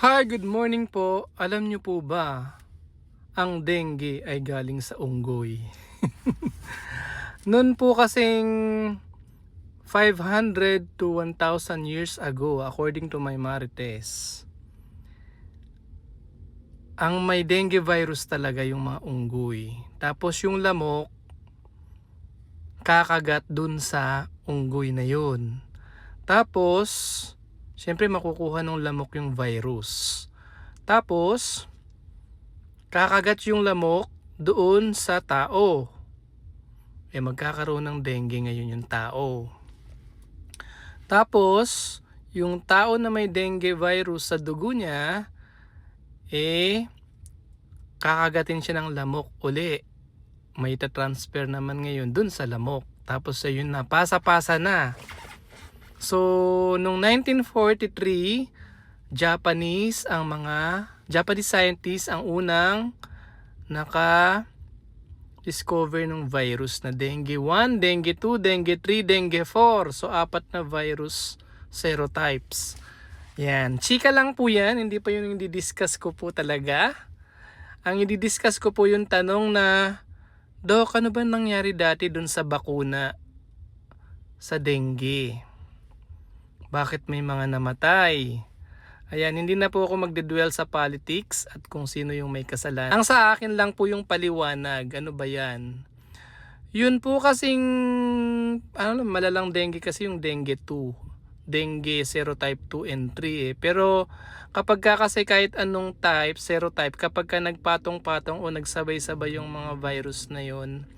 Hi, good morning po. Alam niyo po ba, ang dengue ay galing sa unggoy. Noon po kasing 500 to 1,000 years ago, according to my marites, ang may dengue virus talaga yung mga unggoy. Tapos yung lamok, kakagat dun sa unggoy na yun. Tapos, syempre makukuha ng lamok yung virus. Tapos, kakagat yung lamok doon sa tao. Magkakaroon ng dengue ngayon yung tao. Tapos, yung tao na may dengue virus sa dugo niya, kakagatin siya ng lamok uli. May transfer naman ngayon dun sa lamok. Tapos ayun na, pasa-pasa na. So, noong 1943, Japanese scientists ang unang discover ng virus na dengue 1, dengue 2, dengue 3, dengue 4. So, 4 na virus serotypes. Yan. Chika lang po yan. Hindi pa yun yung di-discuss ko po talaga. Ang i-discuss ko po yung tanong na, Dok, ano ba nangyari dati dun sa bakuna sa dengue? Bakit may mga namatay? Ayan, hindi na po ako magdedwell sa politics at kung sino yung may kasalanan. Ang sa akin lang po yung paliwanag. Ano ba yan? Yun po kasing malalang dengue kasi yung dengue 2. Dengue serotype 2 and 3 Pero kapag kasi kahit anong type, serotype, kapag ka nagpatong-patong o nagsabay-sabay yung mga virus na yun,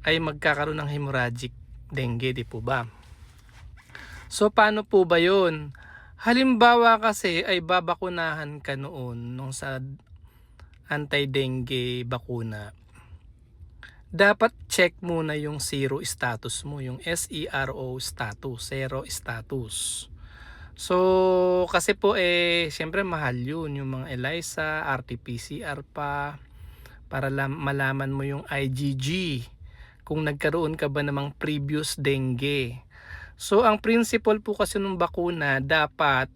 ay magkakaroon ng hemorrhagic dengue, di po ba? So paano po ba yun? Halimbawa kasi ay babakunahan ka noon nung sa anti-dengue bakuna. Dapat check muna yung zero status mo, yung SERO status, zero status. So kasi po syempre mahal yun, yung mga ELISA, RT-PCR pa, para malaman mo yung IgG, kung nagkaroon ka ba namang previous dengue. So ang principle po kasi ng bakuna, dapat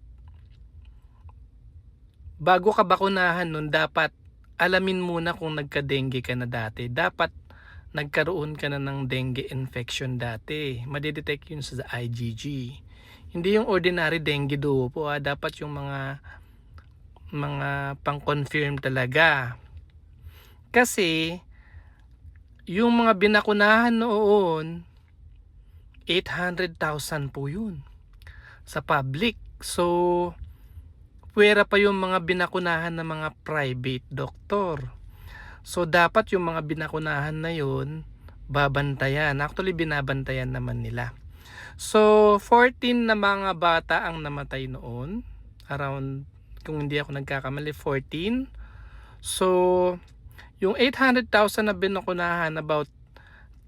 bago ka bakunahan nun, dapat alamin muna kung nagka-dengue ka na dati. Dapat nagkaroon ka na ng dengue infection dati. Madidetect yun sa IgG. Hindi yung ordinary dengue do po. Dapat yung mga pang-confirm talaga. Kasi yung mga binakunahan noon, 800,000 po yun sa public. So, puwera pa yung mga binakunahan ng mga private doctor. So, dapat yung mga binakunahan na yun, babantayan. Actually, binabantayan naman nila. So, 14 na mga bata ang namatay noon. Around, kung hindi ako nagkakamali, 14. So, yung 800,000 na binakunahan, about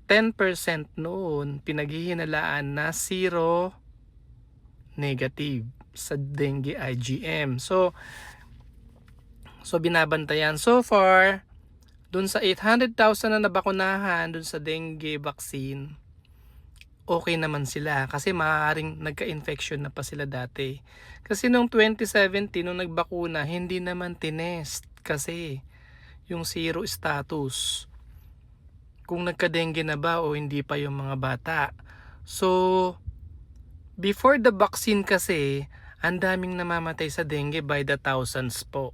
10% noon, pinaghihinalaan na zero negative sa dengue IgM. So binabantayan. So far, dun sa 800,000 na nabakunahan dun sa dengue vaccine, okay naman sila kasi maaaring nagka-infection na pa sila dati. Kasi nung 2017 nung nagbakuna, hindi naman tinest kasi yung zero status, kung nagka-dengue na ba o hindi pa yung mga bata. So before the vaccine kasi, ang daming namamatay sa dengue by the thousands po.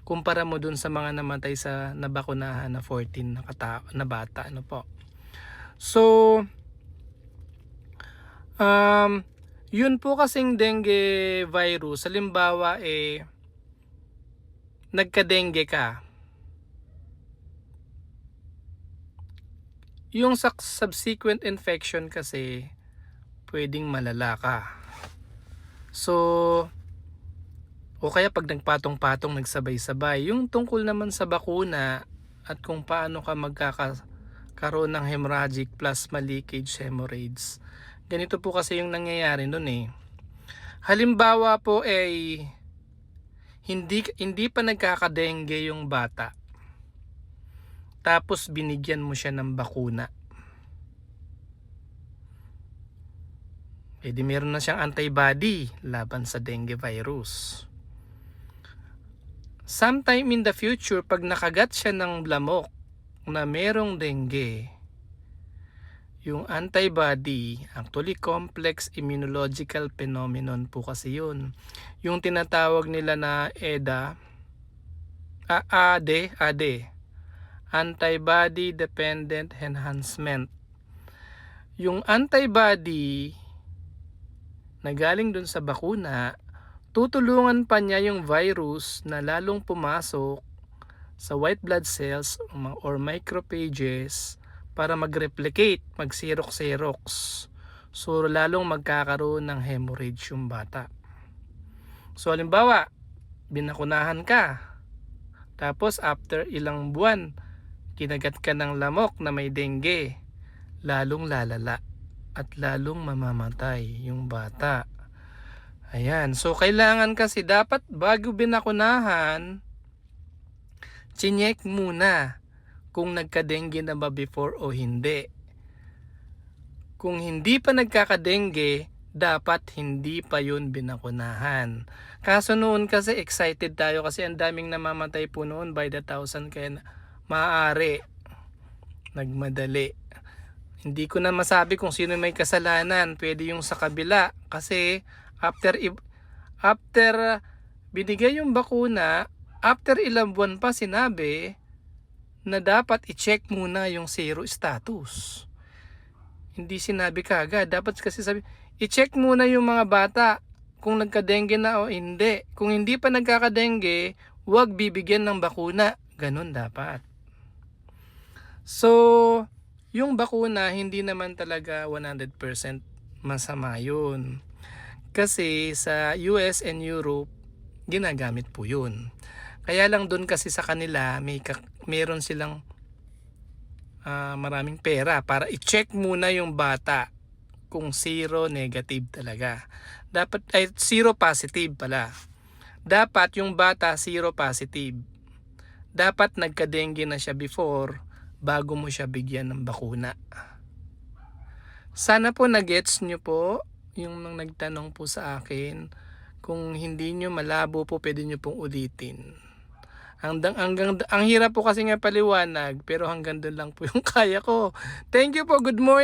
Kumpara mo dun sa mga namatay sa nabakunahan na 14 na bata, ano po. So, yun po kasing dengue virus, halimbawa nagka-dengue ka. Yung subsequent infection kasi, pwedeng malala ka. So, o kaya pag nagpatong-patong, nagsabay-sabay. Yung tungkol naman sa bakuna at kung paano ka magkakaroon ng hemorrhagic plasma leakage hemorrhages. Ganito po kasi yung nangyayari nun Halimbawa po hindi pa nagkaka-dengue yung bata. Tapos binigyan mo siya ng bakuna. Di meron na siyang antibody laban sa dengue virus. sometime in the future, pag nakagat siya ng lamok na merong dengue, yung antibody, actually complex immunological phenomenon po kasi yun. Yung tinatawag nila na ADE, antibody dependent enhancement. Yung antibody na galing dun sa bakuna, tutulungan pa niya yung virus na lalong pumasok sa white blood cells or macrophages para mag-replicate, mag-xerox. So lalong magkakaroon ng hemorrhage yung bata. So halimbawa, binakunahan ka, tapos after ilang buwan, kinagat ka ng lamok na may dengue, lalong lalala at lalong mamamatay yung bata. Ayan, so kailangan kasi dapat bago binakunahan, chinek muna kung nagka-dengue na ba before o hindi. Kung hindi pa nagkaka-dengue, dapat hindi pa yun binakunahan. Kaso noon kasi excited tayo kasi ang daming namamatay po noon by the thousand, kaya maaari nagmadali. Hindi ko na masabi kung sino may kasalanan, pwede yung sa kabila kasi after binigay yung bakuna, after ilang buwan pa sinabi na dapat i-check muna yung zero status. Hindi sinabi kagad. Dapat kasi sabi, i-check muna yung mga bata kung nagka-dengue na o hindi. Kung hindi pa nagkaka-dengue, huwag bibigyan ng bakuna. Ganun dapat. So, yung bakuna, hindi naman talaga 100% masama yun. Kasi sa US and Europe, ginagamit po yun. Kaya lang doon kasi sa kanila, meron silang maraming pera para i-check muna yung bata kung zero negative talaga. Dapat ay zero positive pala. Dapat yung bata zero positive. Dapat nagka-dengue na siya before bago mo siya bigyan ng bakuna. Sana po na-gets nyo po yung nagtanong po sa akin. Kung hindi nyo malabo po, pwede nyo pong ulitin. Ang hirap po kasi nga paliwanag, pero hanggang doon lang po yung kaya ko. Thank you po. Good morning.